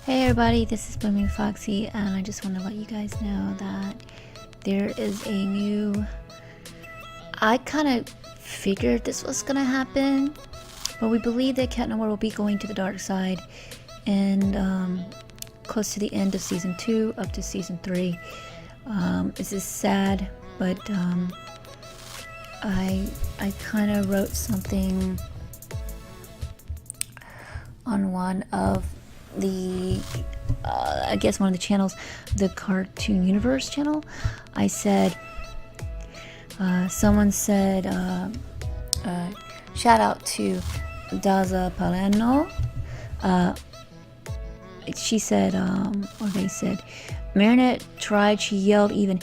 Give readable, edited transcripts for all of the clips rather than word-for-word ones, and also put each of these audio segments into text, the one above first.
Hey everybody, this is Blooming Foxy, and I just want to let you guys know that there is a new... I kind of figured this was going to happen, but we believe that Cat Noir will be going to the dark side and close to the end of Season 2 up to Season 3. This is sad, but I kind of wrote something on one of the I guess one of the channels, the Cartoon Universe channel. I said someone said shout out to Daza Paleno. She said or they said Marinette tried, she yelled even,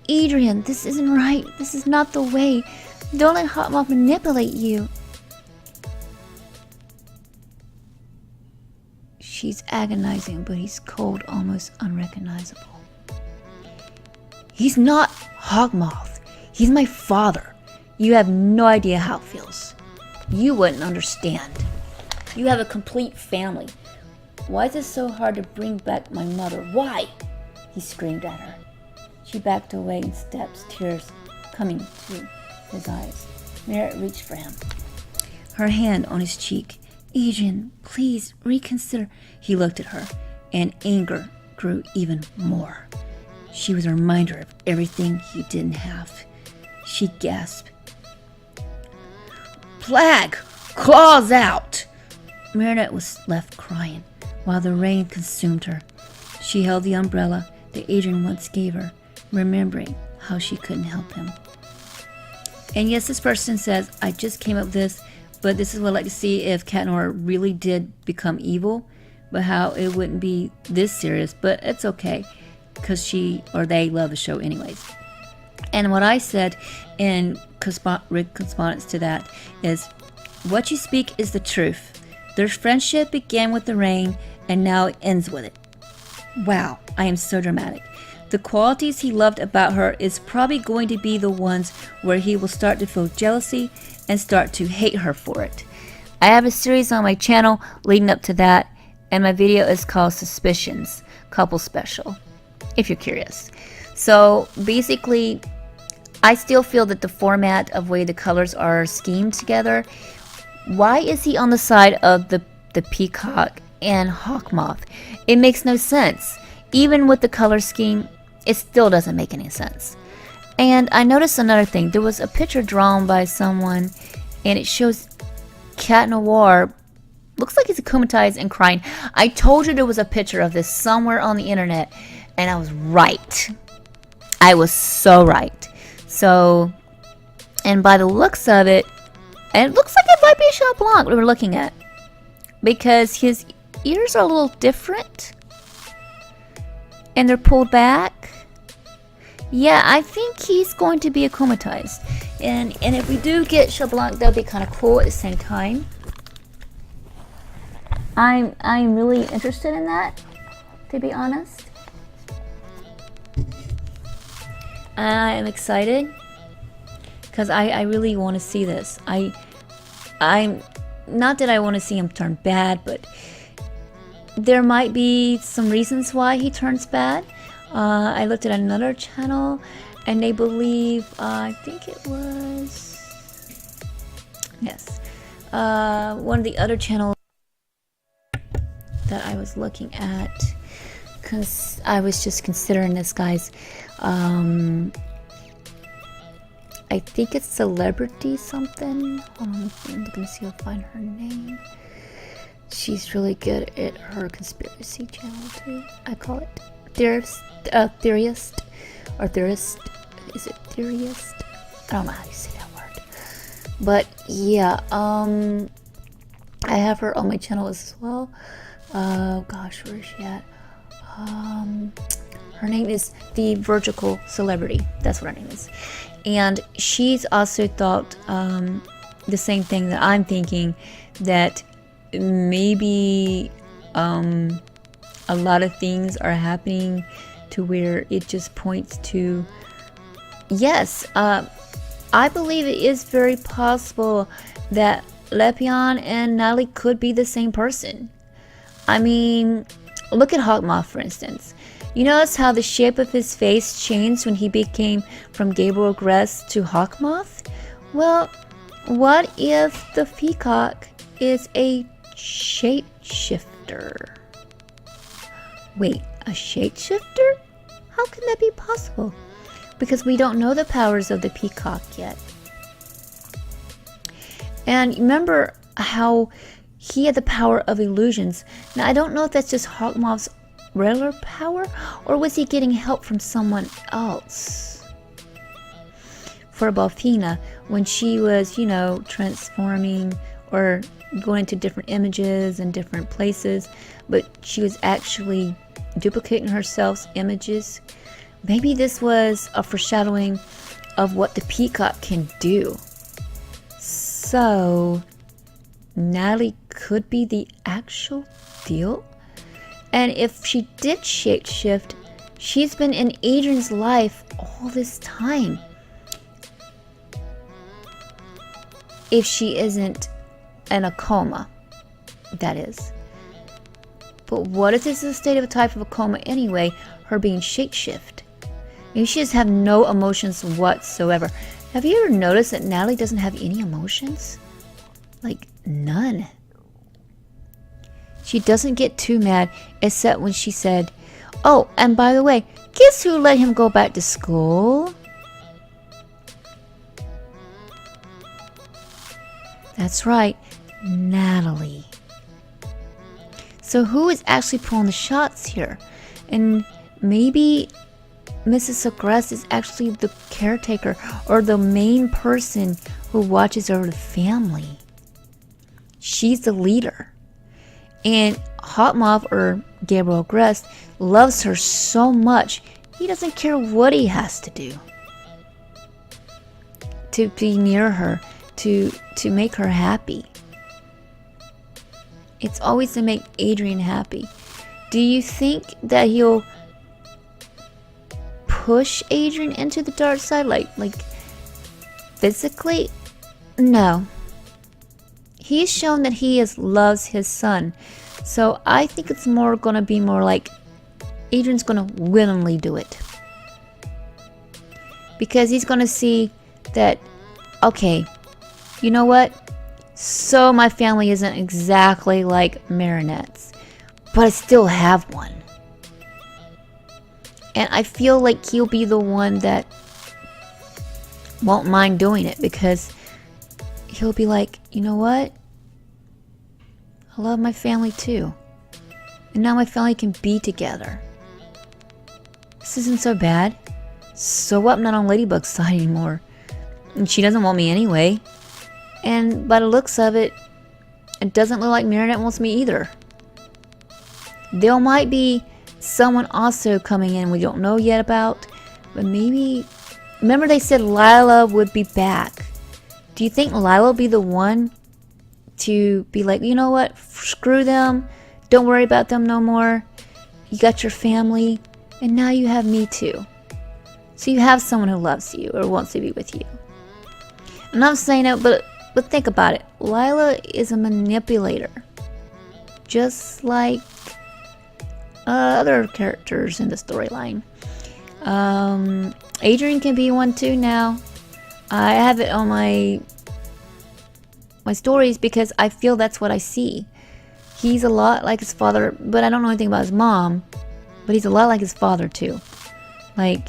Adrian, this isn't right, this is not the way, don't let Hot Mom manipulate you. She's agonizing, but he's cold, almost unrecognizable. He's not Hogmoth. He's my father. You have no idea how it feels. You wouldn't understand. You have a complete family. Why is it so hard to bring back my mother? Why? He screamed at her. She backed away in steps, tears coming to his eyes. Merritt reached for him, her hand on his cheek. Adrian, please reconsider. He looked at her, and anger grew even more. She was a reminder of everything he didn't have. She gasped. Plague! Claws out! Marinette was left crying, while the rain consumed her. She held the umbrella that Adrian once gave her, remembering how she couldn't help him. And yes, this person says, I just came up with this, but this is what I'd like to see if Cat Noir really did become evil, but how it wouldn't be this serious, but it's okay, because she or they love the show anyways. And what I said in correspondence to that is, what you speak is the truth. Their friendship began with the rain, and now it ends with it. Wow, I am so dramatic. The qualities he loved about her is probably going to be the ones where he will start to feel jealousy and start to hate her for it. I have a series on my channel leading up to that, and my video is called Suspicions, Couple Special, if you're curious. So basically, I still feel that the format of way the colors are schemed together, why is he on the side of the peacock and Hawkmoth? It makes no sense. Even with the color scheme, it still doesn't make any sense. And I noticed another thing. There was a picture drawn by someone, and it shows Cat Noir. Looks like he's comatized and crying. I told you there was a picture of this somewhere on the internet, and I was right. I was so right. So, and by the looks of it, and it looks like it might be a Chat Blanc we were looking at, because his ears are a little different, and they're pulled back. Yeah, I think he's going to be acomatized. And if we do get Chat Blanc, that'll be kind of cool at the same time. I'm really interested in that, to be honest. I am excited because I really want to see this. I'm not that I want to see him turn bad, but there might be some reasons why he turns bad. I looked at another channel, and they believe, I think it was, yes, one of the other channels that I was looking at, because I was just considering this, guys. I think it's Celebrity something. Hold on, I'm gonna see if I find her name. She's really good at her conspiracy channel too. I call it Theorist. Is it Theorist? I don't know how you say that word. But yeah, I have her on my channel as well. Gosh, where is she at? Her name is The Vertical Celebrity. That's what her name is. And she's also thought the same thing that I'm thinking, that maybe a lot of things are happening to where it just points to, yes, I believe it is very possible that Lepion and Natalie could be the same person. I mean, Look at Hawkmoth, for instance. You notice how the shape of his face changed when he became from Gabriel Gress to Hawkmoth? Well, what if the peacock is a shapeshifter? Wait, a shapeshifter? How can that be possible? Because we don't know the powers of the peacock yet. And remember how he had the power of illusions. Now, I don't know if that's just Hawkmoth's regular power, or was he getting help from someone else? For Balfina, when she was, transforming or going to different images and different places, but she was actually duplicating herself's images. Maybe this was a foreshadowing of what the peacock can do. So, Natalie could be the actual deal? And if she did shapeshift, she's been in Adrian's life all this time. If she isn't in a coma, that is. But what if this is a state of a type of a coma anyway, her being shapeshift? Maybe she just have no emotions whatsoever. Have you ever noticed that Natalie doesn't have any emotions? Like, none. She doesn't get too mad, except when she said, "Oh, and by the way, guess who let him go back to school?" That's right, Natalie. So who is actually pulling the shots here? And maybe Mrs. Agrest is actually the caretaker or the main person who watches over the family. She's the leader. And Hawkmoth, or Gabriel Agrest, loves her so much, he doesn't care what he has to do to be near her, to make her happy. It's always to make Adrian happy. Do you think that he'll push Adrian into the dark side, like physically? No. He's shown that he loves his son. So I think it's going to be more like Adrian's going to willingly do it. Because he's going to see that, okay, you know what? So my family isn't exactly like Marinette's, but I still have one. And I feel like he'll be the one that won't mind doing it, because he'll be like, you know what? I love my family too. And now my family can be together. This isn't so bad. So what? I'm not on Ladybug's side anymore. And she doesn't want me anyway. And by the looks of it, it doesn't look like Marinette wants me either. There might be someone also coming in we don't know yet about. But maybe... Remember they said Lila would be back. Do you think Lila will be the one to be like, you know what? Screw them. Don't worry about them no more. You got your family. And now you have me too. So you have someone who loves you or wants to be with you. I'm not saying it, but think about it. Lila is a manipulator. Just like other characters in the storyline. Adrian can be one too now. I have it on my stories because I feel that's what I see. He's a lot like his father, but I don't know anything about his mom. But he's a lot like his father too. Like,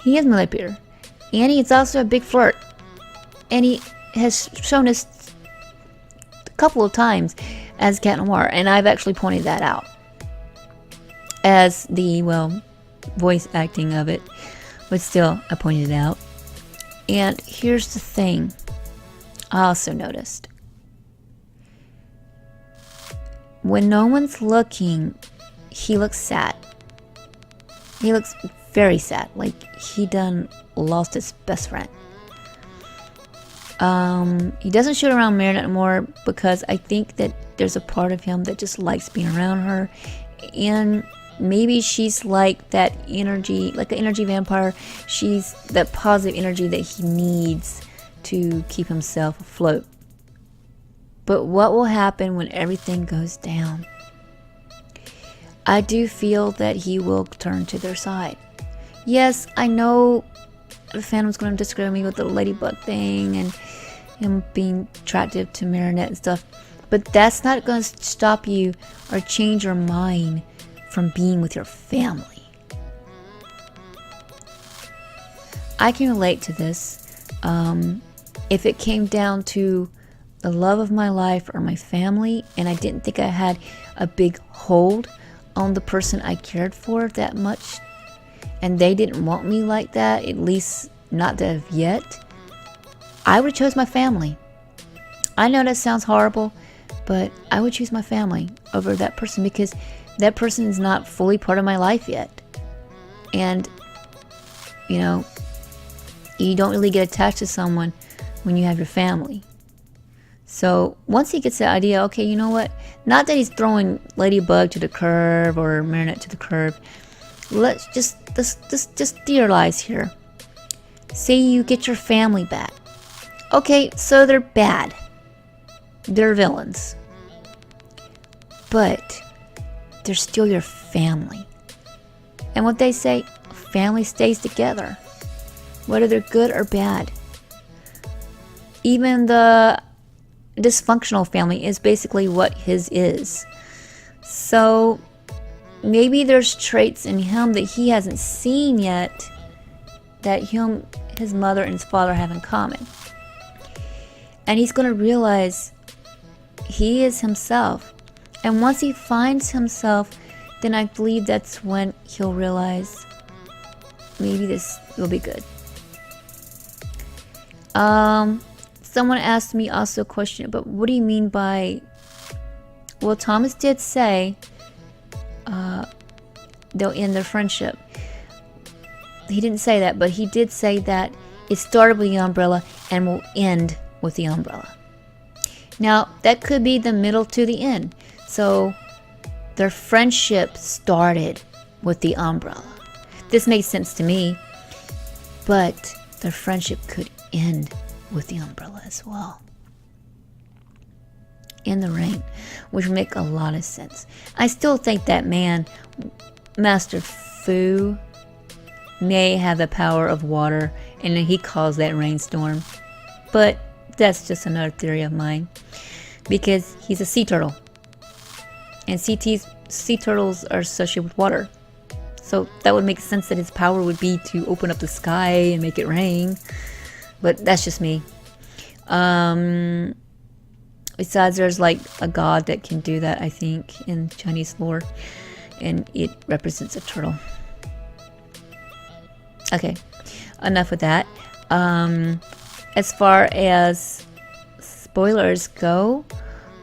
he is a manipulator. And he's also a big flirt. And he has shown us a couple of times as Cat Noir, and I've actually pointed that out as the, voice acting of it, but still I pointed it out. And here's the thing I also noticed. When no one's looking, he looks sad. He looks very sad, like he done lost his best friend. He doesn't shoot around Marinette anymore because I think that there's a part of him that just likes being around her, and maybe she's like that energy, like an energy vampire. She's that positive energy that he needs to keep himself afloat. But what will happen when everything goes down? I do feel that he will turn to their side. Yes, I know the fandom's going to disagree with me with the ladybug thing and him being attractive to Marinette and stuff, but that's not going to stop you or change your mind from being with your family. I can relate to this. If it came down to the love of my life or my family, and I didn't think I had a big hold on the person I cared for that much, and they didn't want me like that, at least not as of yet, I would choose my family. I know that sounds horrible, but I would choose my family over that person because that person is not fully part of my life yet. And, you know, you don't really get attached to someone when you have your family. So once he gets the idea, okay, you know what? Not that he's throwing Ladybug to the curb or Marinette to the curb. Let's just theorize here. Say you get your family back. Okay, so they're bad. They're villains. But they're still your family. And what they say, family stays together. Whether they're good or bad. Even the dysfunctional family is basically what his is. So maybe there's traits in him that he hasn't seen yet that his mother and his father have in common. And he's going to realize he is himself. And once he finds himself, then I believe that's when he'll realize maybe this will be good. Someone asked me also a question, but what do you mean by, well, Thomas did say they'll end their friendship. He didn't say that, but he did say that it started with the umbrella and will end with the umbrella. Now, that could be the middle to the end. So, their friendship started with the umbrella. This makes sense to me, but their friendship could end with the umbrella as well. In the rain, which would make a lot of sense. I still think that man, Master Fu, may have the power of water, and he caused that rainstorm. But that's just another theory of mine, because he's a sea turtle, and sea turtles are associated with water. So that would make sense that his power would be to open up the sky and make it rain. But that's just me. Besides, there's like a god that can do that, I think, in Chinese lore. And it represents a turtle. Okay, enough with that. As far as spoilers go,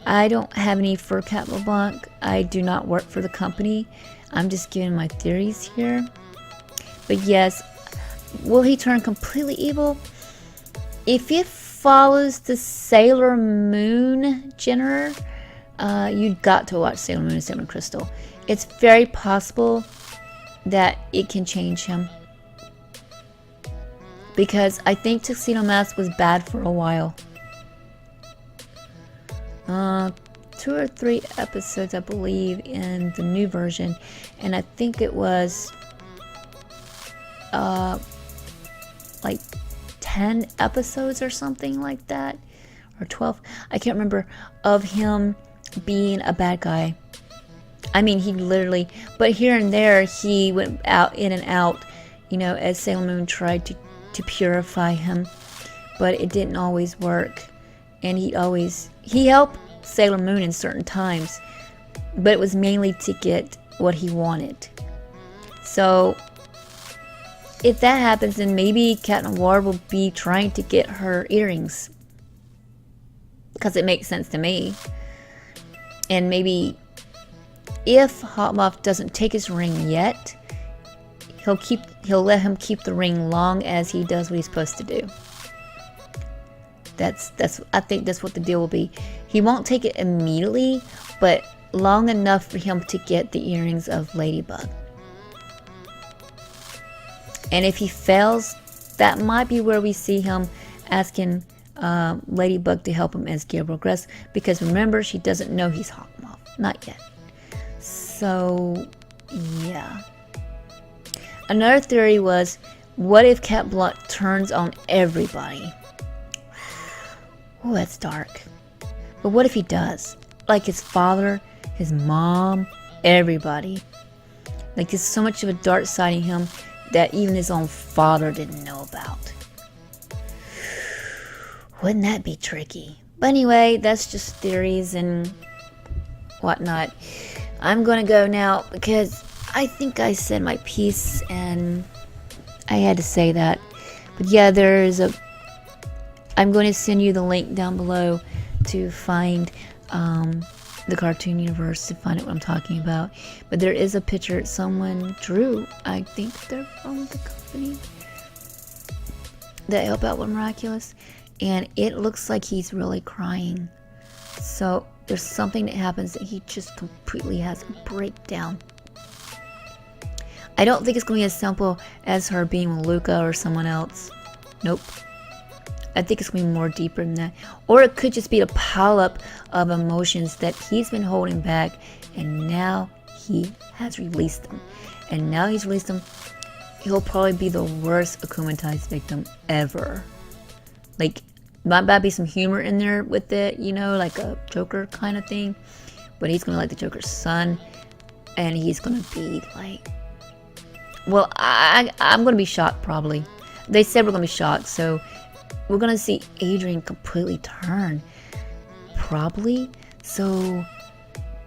I don't have any for Cat LeBlanc. I do not work for the company. I'm just giving my theories here. But yes, will he turn completely evil? If it follows the Sailor Moon genre, you've got to watch Sailor Moon and Sailor Crystal. It's very possible that it can change him. Because I think Tuxedo Mask was bad for a while. 2 or 3 episodes, I believe, in the new version. And I think it was like 10 episodes or something like that, or 12, I can't remember, of him being a bad guy. I mean, he literally, but here and there he went out, in and out, you know, as Sailor Moon tried to purify him, but it didn't always work. And he helped Sailor Moon in certain times, but it was mainly to get what he wanted. So if that happens, then maybe Cat Noir will be trying to get her earrings, because it makes sense to me. And maybe if Hot Moth doesn't take his ring yet, he'll let him keep the ring long as he does what he's supposed to do. I think that's what the deal will be. He won't take it immediately, but long enough for him to get the earrings of Ladybug. And if he fails, that might be where we see him asking Ladybug to help him as Gabriel progresses. Because remember, she doesn't know he's Hawkmoth. Not yet. So, yeah. Another theory was, what if Cat Blanc turns on everybody? Oh, that's dark. But what if he does? Like his father, his mom, everybody. Like there's so much of a dark side in him that even his own father didn't know about. Wouldn't that be tricky? But anyway, that's just theories and whatnot. I'm gonna go now because I think I said my piece and I had to say that. But yeah, I'm going to send you the link down below to find the cartoon universe, to find out what I'm talking about. But there is a picture someone drew. I think they're from the company that help out with Miraculous. And it looks like he's really crying. So there's something that happens that he just completely has a breakdown. I don't think it's going to be as simple as her being with Luca or someone else. Nope. I think it's going to be more deeper than that. Or it could just be a pile-up of emotions that he's been holding back, and now he has released them. And now he's released them, he'll probably be the worst akumatized victim ever. Like, might be some humor in there with it, you know, like a Joker kind of thing. But he's going to be like the Joker's son. And he's going to be like... Well, I'm going to be shocked, probably. They said we're going to be shocked, so... We're going to see Adrian completely turn. Probably. So,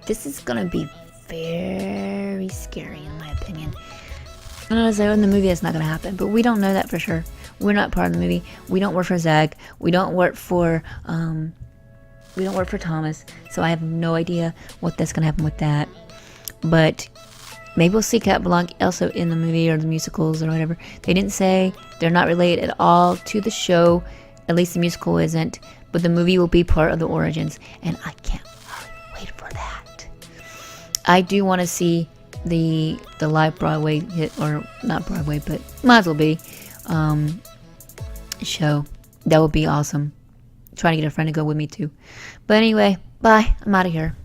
this is going to be very scary, in my opinion. And as I know in the movie, it's not going to happen. But we don't know that for sure. We're not part of the movie. We don't work for Zach. We don't work for Thomas. So I have no idea what that's going to happen with that. But maybe we'll see Cat Blanc also in the movie or the musicals or whatever. They didn't say. They're not related at all to the show. At least the musical isn't. But the movie will be part of the origins. And I can't really wait for that. I do want to see the live Broadway hit, or not Broadway, but might as well be, show. That would be awesome. Trying to get a friend to go with me too. But anyway, bye. I'm out of here.